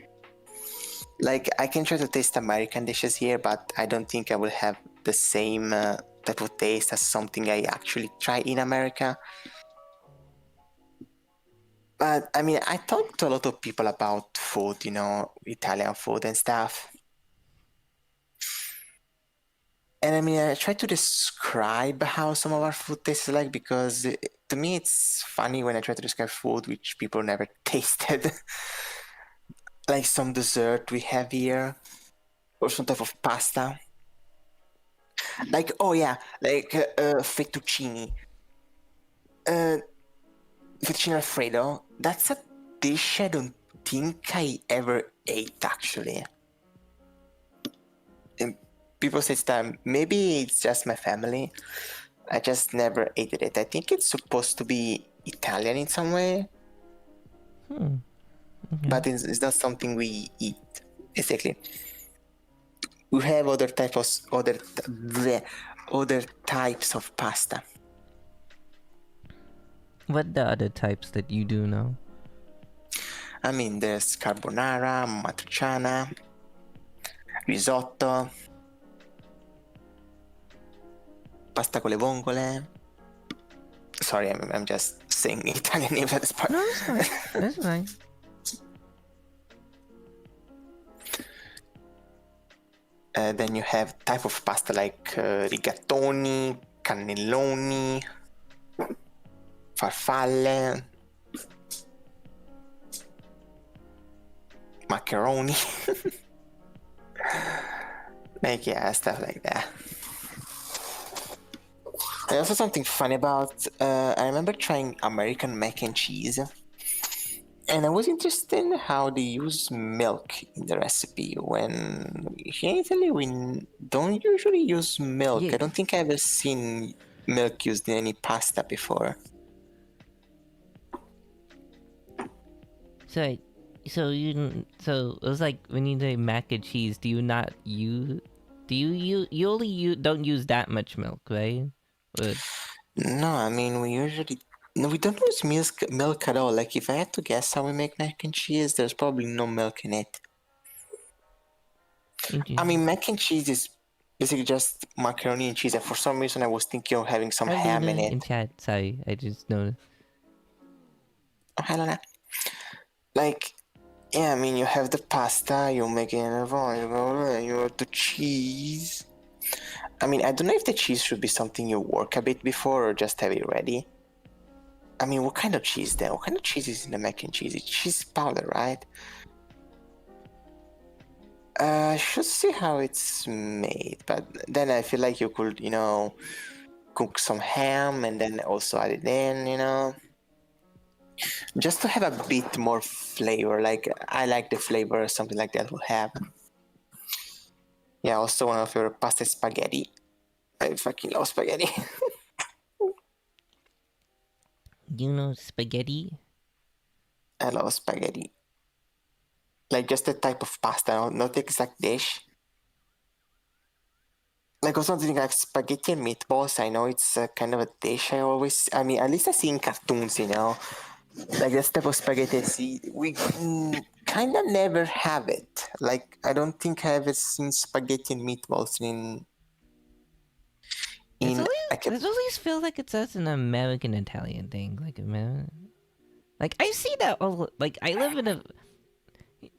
Like I can try to taste American dishes here, but I don't think I will have the same type of taste as something I actually try in America. But I mean, I talked to a lot of people about food, Italian food and stuff. And I mean, I try to describe how some of our food tastes like because to me it's funny when I try to describe food which people never tasted. Like some dessert we have here, or some type of pasta. Like, oh yeah, like fettuccine. Uh, Fettuccine Alfredo. That's a dish I don't think I ever ate actually. And people say that maybe it's just my family. I just never ate it. I think it's supposed to be Italian in some way, Okay. but it's not something we eat. Basically, we have other types of pasta. What the other types that you do know? I mean, there's carbonara, matriciana, risotto, pasta con le vongole. Sorry, I'm just saying Italian names at this part. No, it's fine. That's fine. Then you have type of pasta like rigatoni, cannelloni, farfalle, macaroni. Like, yeah, stuff like that. And also something funny about, I remember trying American mac and cheese. And I was interested in how they use milk in the recipe. When here in Italy, we don't usually use milk. Yeah. I don't think I've ever seen milk used in any pasta before. So, so it was like when you say mac and cheese. Do you not use? Do you only don't use that much milk, right? But No, I mean we usually no, we don't use milk at all. Like if I had to guess how we make mac and cheese, there's probably no milk in it. I mean mac and cheese is basically just macaroni and cheese, and for some reason I was thinking of having some hi ham in Luna it. in chat. Sorry, I just noticed. Oh, hi Lana. Like, yeah, I mean you have the pasta, you make it in a bowl, you have the cheese. I mean, I don't know if the cheese should be something you work a bit before or just have it ready. I mean, what kind of cheese then? What kind of cheese is in the mac and cheese? It's cheese powder, right? I should see how it's made, but then I feel like you could, cook some ham and then also add it in, just to have a bit more flavor. Like, I like the flavor something like that will have. Yeah, also one of your pasta is spaghetti. I fucking love spaghetti. You know spaghetti? I love spaghetti. Like, just the type of pasta, not the exact dish. Like also something like spaghetti and meatballs. I know it's kind of a dish I mean, at least I see in cartoons, like this type of spaghetti I see. We kind of never have it. Like, I don't think I ever seen spaghetti and meatballs It's in always like a. it's always feels like it's just an American Italian thing. Like I see that all. Like I live in a.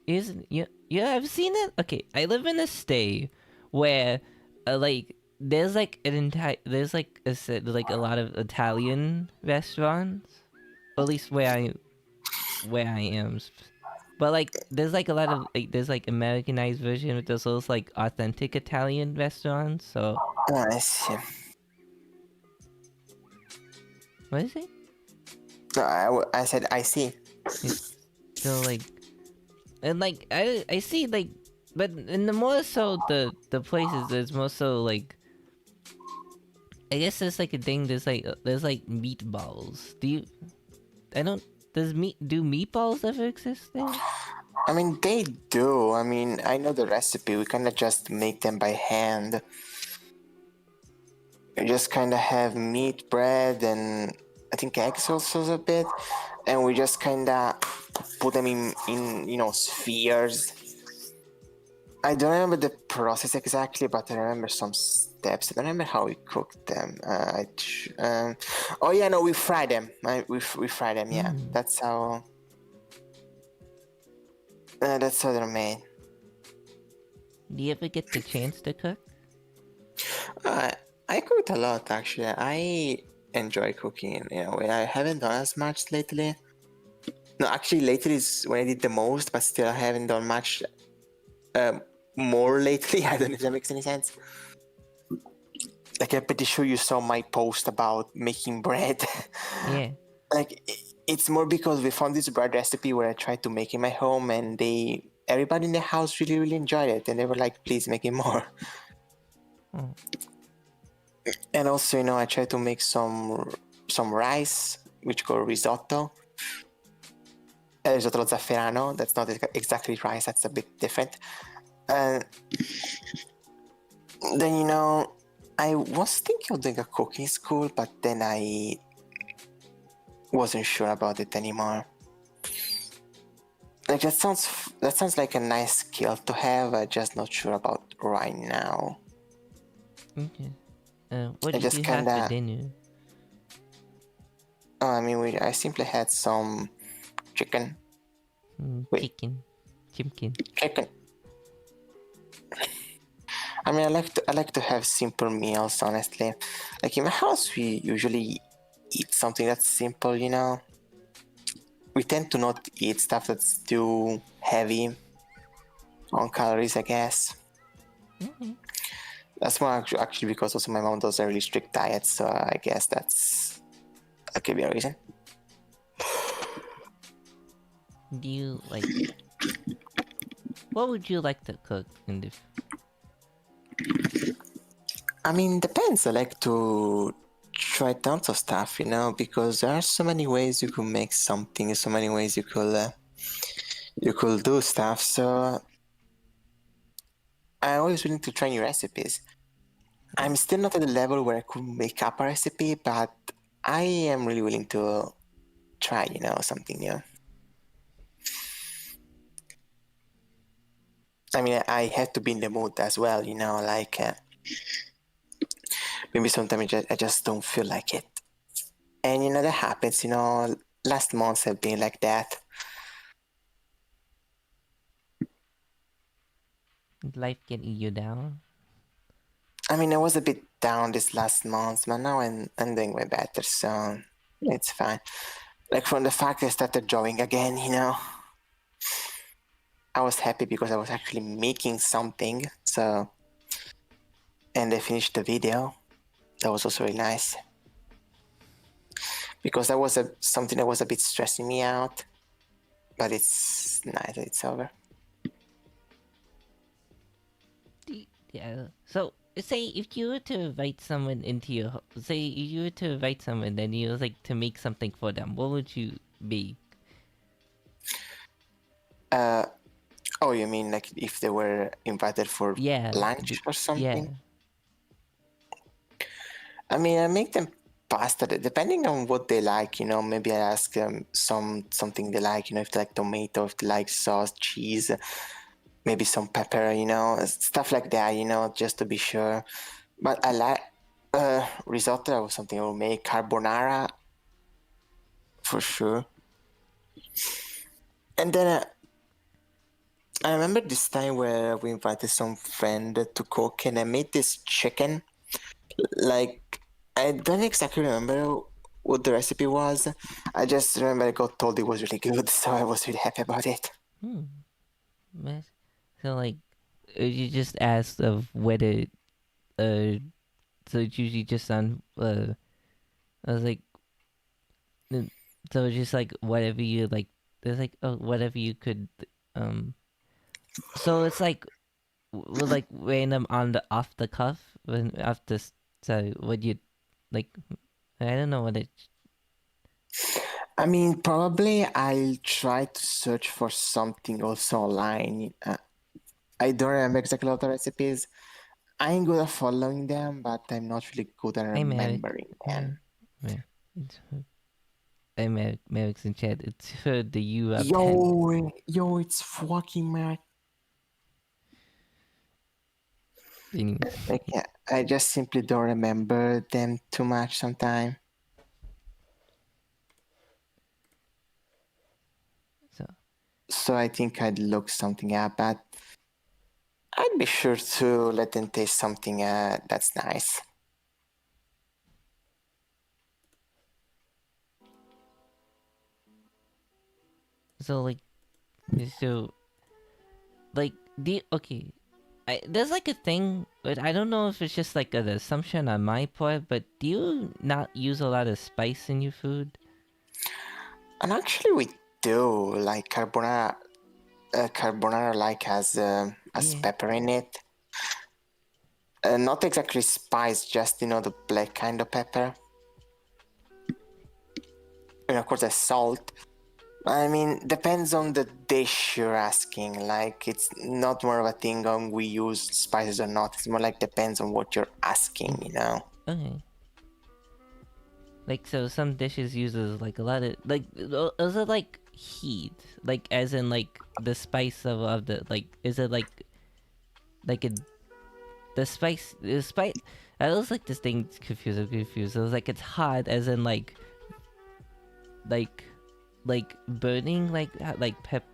Isn't yeah? I've seen it. Okay, I live in a state where, like there's like an entire there's like like a lot of Italian restaurants, or at least where I am. But like there's like a lot of like there's like Americanized version, but there's also like authentic Italian restaurants. So Oh, I see. what is it? No, I said I see. It's so like and like I see like but in the more so the places there's more so like I guess there's like a thing there's like meatballs. Do you I don't does meat do meatballs ever exist there? I mean, they do. I mean, I know the recipe. We kind of just make them by hand. We just kind of have meat, bread, and I think eggs also a bit, and we just kind of put them in spheres. I don't remember the process exactly, but I remember some steps. I don't remember how we cooked them. Oh yeah, no, we fry them. We fry them. Yeah, that's how. That's how they're made. Do you ever get the chance to cook? I cooked a lot actually. I enjoy cooking. You know, I haven't done as much lately. No, actually, lately is when I did the most, but still I haven't done much um, more lately. I don't know if that makes any sense. Like I'm pretty sure you saw my post about making bread. Yeah. Like it's more because we found this bread recipe where I tried to make in my home, and everybody in the house really enjoyed it, and they were like, "Please make it more." Oh. And also, you know, I tried to make some rice, which called risotto. Risotto allo zafferano. That's not exactly rice. That's a bit different. And then you know, I was thinking of doing a cooking school, but then I wasn't sure about it anymore. Like that sounds like a nice skill to have. I'm just not sure about right now. Okay. What I did just you have for kinda. dinner? Oh, I mean, I simply had some chicken. Wait, Chicken. Chimkin. chicken. I mean, I like to have simple meals. Honestly, like in my house, we usually eat something that's simple. You know, we tend to not eat stuff that's too heavy on calories. I guess Okay. that's more actually because also my mom does a really strict diet, so I guess that could be a reason. Do you like? What would you like to cook in the? I mean, depends. I like to try tons of stuff, you know, because there are so many ways you could make something, so many ways you could do stuff. So I always willing to try new recipes. I'm still not at the level where I could make up a recipe, but I am really willing to try, you know, something new. I mean, I have to be in the mood as well, you know, like maybe sometimes I just don't feel like it. And you know, that happens, you know, last months have been like that. Life getting you down? I mean, I was a bit down this last month, but now I'm doing way better, so it's fine. Like from the fact I started drawing again, you know, I was happy because I was actually making something. So, and I finished the video. That was also really nice because that was something that was a bit stressing me out, but it's nice that it's over. Yeah. So say if you were to invite someone into your say if you were to invite someone and you was like to make something for them, what would you be? Uh, oh, you mean like if they were invited for Yeah. lunch or Yeah. something? I mean, I make them pasta depending on what they like. You know, maybe I ask them something they like. You know, if they like tomato, if they like sauce, cheese, maybe some pepper. You know, stuff like that. You know, just to be sure. But I like risotto or something I will make carbonara for sure. And then I remember this time where we invited some friend to cook, and I made this chicken. Like I don't exactly remember what the recipe was. I just remember I got told it was really good, so I was really happy about it. Hmm. Mas- So like, you just asked of whether uh, so it's usually just on I was like, n- so it's just like whatever you like. There's like whatever you could um. So it's like like random on the off the cuff when after so what you like. I don't know what it. I mean, probably I'll try to search for something also online. I don't remember exactly all the recipes. I'm good at following them, but I'm not really good at Hey Merrick. remembering them. Hey, Merrick. It's hey Merrick. Merrick's in chat. It's for the you pen. Yo, it's fucking mad. Anyway, Like, I just simply don't remember them too much sometimes. so So I think I'd look something up, but I'd be sure to let them taste something that's nice. So so like okay. There's like a thing, but I don't know if it's just like an assumption on my part. But do you not use a lot of spice in your food? And actually, we do like carbonara. Carbonara like has Yeah, pepper in it. Not exactly spice, just the black kind of pepper. And of course, there's salt. I mean, depends on the dish you're asking. Like, it's not more of a thing on we use spices or not. It's more like depends on what you're asking, mm, you know? okay. Like so, some dishes uses like a lot of like. Is it like heat? Like as in like the spice of the like? Is it like a the spice? I was like this thing confused. I'm confused. It was like it's hot, as in like like burning like pep.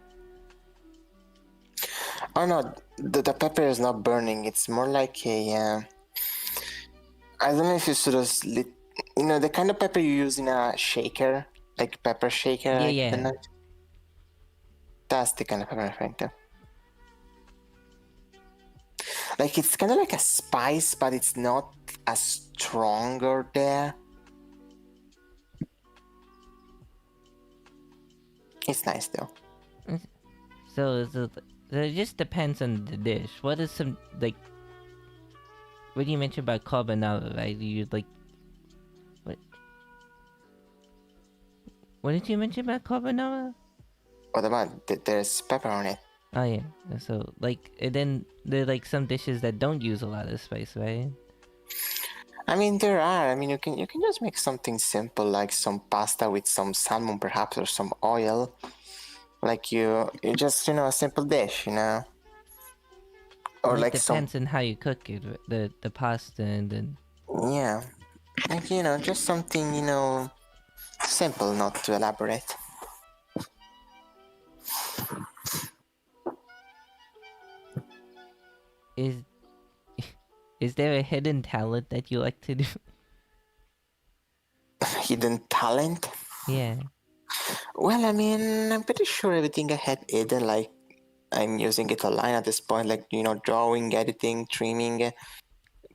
Oh no, the pepper is not burning. It's more like I don't know if you sort of the kind of pepper you use in a shaker, like pepper shaker, Yeah, like the yeah. nut. That's the kind of pepper I'm referring to. Like it's kind of like a spice, but it's not as stronger there. It's nice though. So, it just depends on the dish. What is some like? What do you mention about carbonara? Right? You like what? What did you mention about carbonara? What about there's pepper on it? Oh yeah. So like, and then there are like some dishes that don't use a lot of spice, right? I mean, there are. I mean, you can just make something simple like some pasta with some salmon, perhaps, or some oil. Like you just a simple dish, or Well, it like some depends on how you cook it. The pasta and then yeah, like just something simple, not too elaborate. is is there a hidden talent that you like to do? Hidden talent. Yeah. Well, I mean, I'm pretty sure everything I had hidden, like I'm using it online at this point, like drawing, editing, trimming,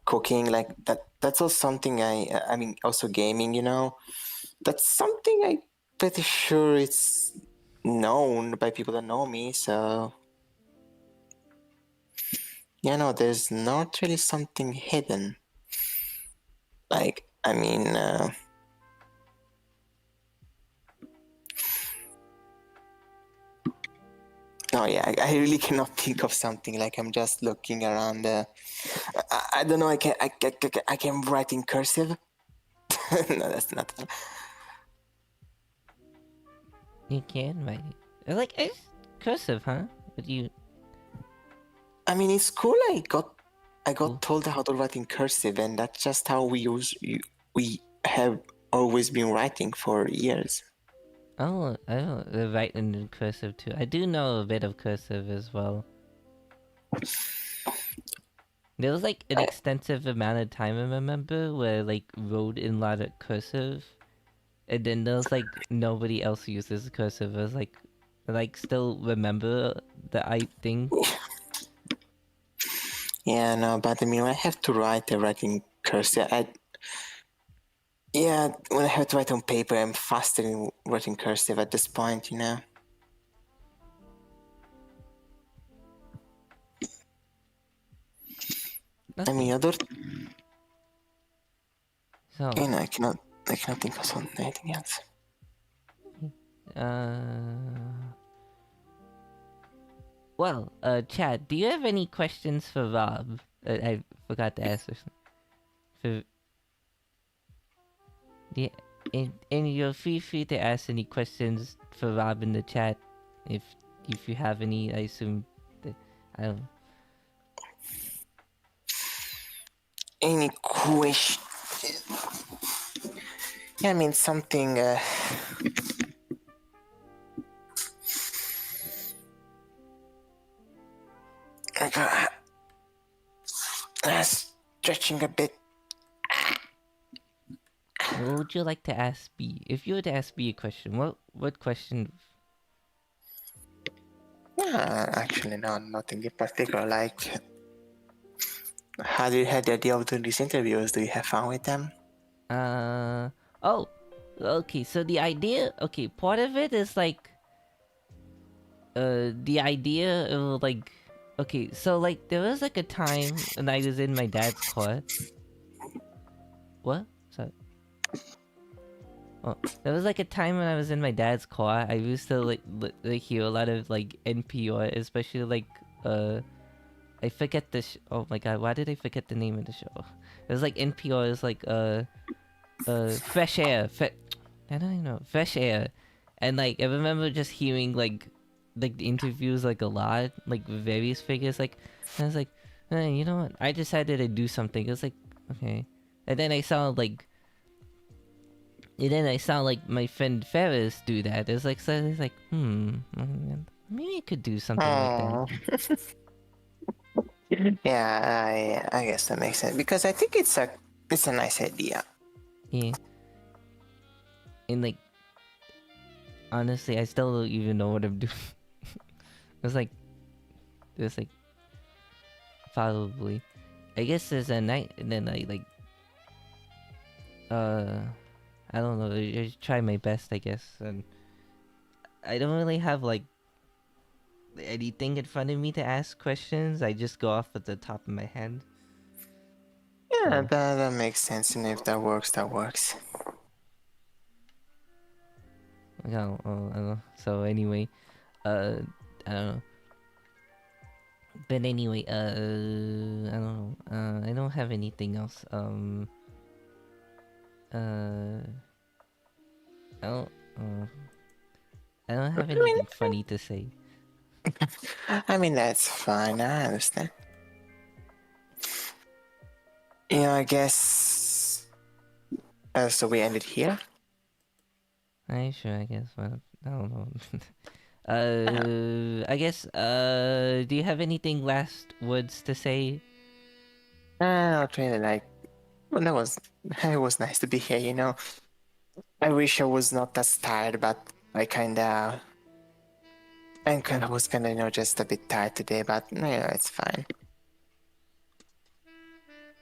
cooking, like that. That's all something I mean, also gaming. That's something I pretty sure it's known by people that know me. So there's not really something hidden. Like I mean, no, yeah, I really cannot think of something. Like I'm just looking around. I don't know. I can write in cursive. No, that's not. You can write it. Like it's cursive, huh? But you I mean, in school, I cool. got told how to write in cursive, and that's just how we have always been writing for years. Oh, I don't write in cursive too. I do know a bit of cursive as well. There was like an I, extensive amount of time I remember where like wrote in a lot of cursive, and then there was like nobody else uses cursive. I was like still remember the I thing. yeah, no, but I mean, when I have to write, I write in cursive. Yeah, when I have to write on paper, I'm faster in writing cursive at this point. I Okay, mean, so I cannot think of anything else. uh, Chad, do you have any questions for Rob? I forgot to ask this. For yeah, and you're free to ask any questions for Rob in the chat, if you have any. I assume that I don't. Any question? Yeah, I mean, something. Stretching a bit. What would you like to ask me? If you were to ask me a question, what question? Actually, no, nothing in particular. Like, how did you have the idea of doing these interviews? Do you have fun with them? Uh oh, okay. So the idea, okay, part of it is like the idea of like, okay, so like there was like a time when I was in my dad's car. What? Sorry. Oh, there was like a time when I was in my dad's car. I used to like hear a lot of like NPR, especially like I forget the oh my god, why did I forget the name of the show? It was like NPR is like fresh air. I don't even know, fresh air, and like I remember just hearing like the interviews like a lot, like with various figures. Like I was like, hey, you know what? I decided to do something. It was like okay, and then I saw like my friend Ferris do that. It's like so it's like maybe I could do something like that. Oh, yeah, I guess that makes sense because I think it's a nice idea. Yeah, and like honestly, I still don't even know what I'm doing. It's like it's like probably. I guess there's a night, and then I like uh, I don't know. I try my best, I guess, and I don't really have like anything in front of me to ask questions. I just go off at the top of my head. Yeah, So that makes sense, and if that works, that works. I don't know. So anyway, I don't know. But anyway, I don't know. I don't have anything else. Uh, I don't. I don't have anything funny to say. I mean that's fine. I understand. I guess. So we ended here. I sure. I guess. Well, I don't know. Uh, I guess. Do you have anything last words to say? not really. Like, well, that was. It was nice to be here. I wish I was not as tired, but I kinda. I kinda was kinda just a bit tired today, but it's fine.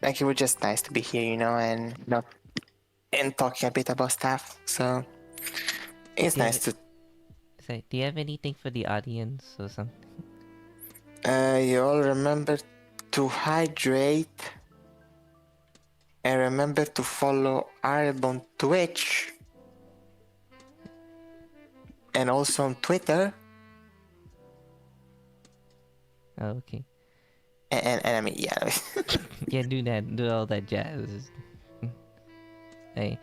Like it was just nice to be here, and not and talking a bit about stuff. So it's Do you nice have? to. Sorry, do you have anything for the audience or something? You all remember to hydrate and remember to follow Arab on Twitch and also on Twitter. Oh, okay. And I mean, yeah. Yeah, do that. Do all that jazz. Hey.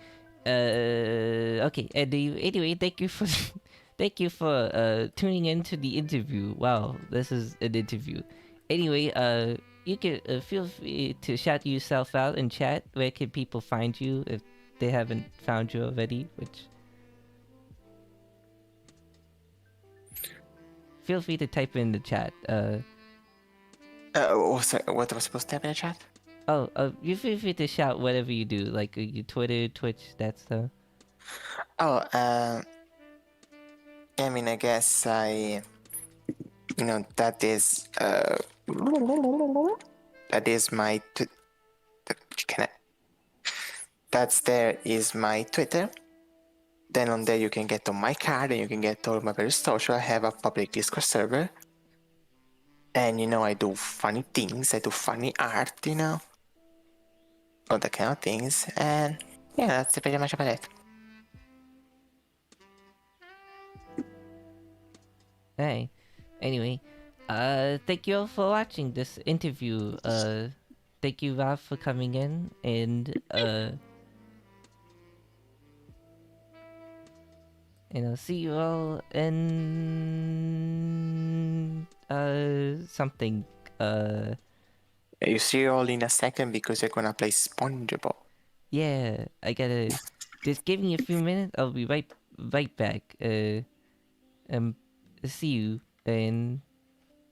Okay. And anyway, thank you for thank you for tuning in to the interview. Wow, this is an interview. Anyway, you can feel free to shout yourself out in chat. Where can people find you if they haven't found you already? Which feel free to type in the chat. Sorry, what was I supposed to have in the chat? You feel free to shout whatever you do, like your Twitter, Twitch, that stuff. Oh, I mean, I guess that is, that is my, can I, that's there is my Twitter. Then on there you can get on my card and you can get all my various social. I have a public Discord server. And I do funny things, I do funny art, all that kind of things. And yeah, that's pretty much about it. Hey, anyway, thank you all for watching this interview. Thank you, Rob, for coming in, and I'll see you all in something. Uh, You see you all in a second because you're gonna play SpongeBob. yeah, I gotta just give me a few minutes. I'll be right back. See you and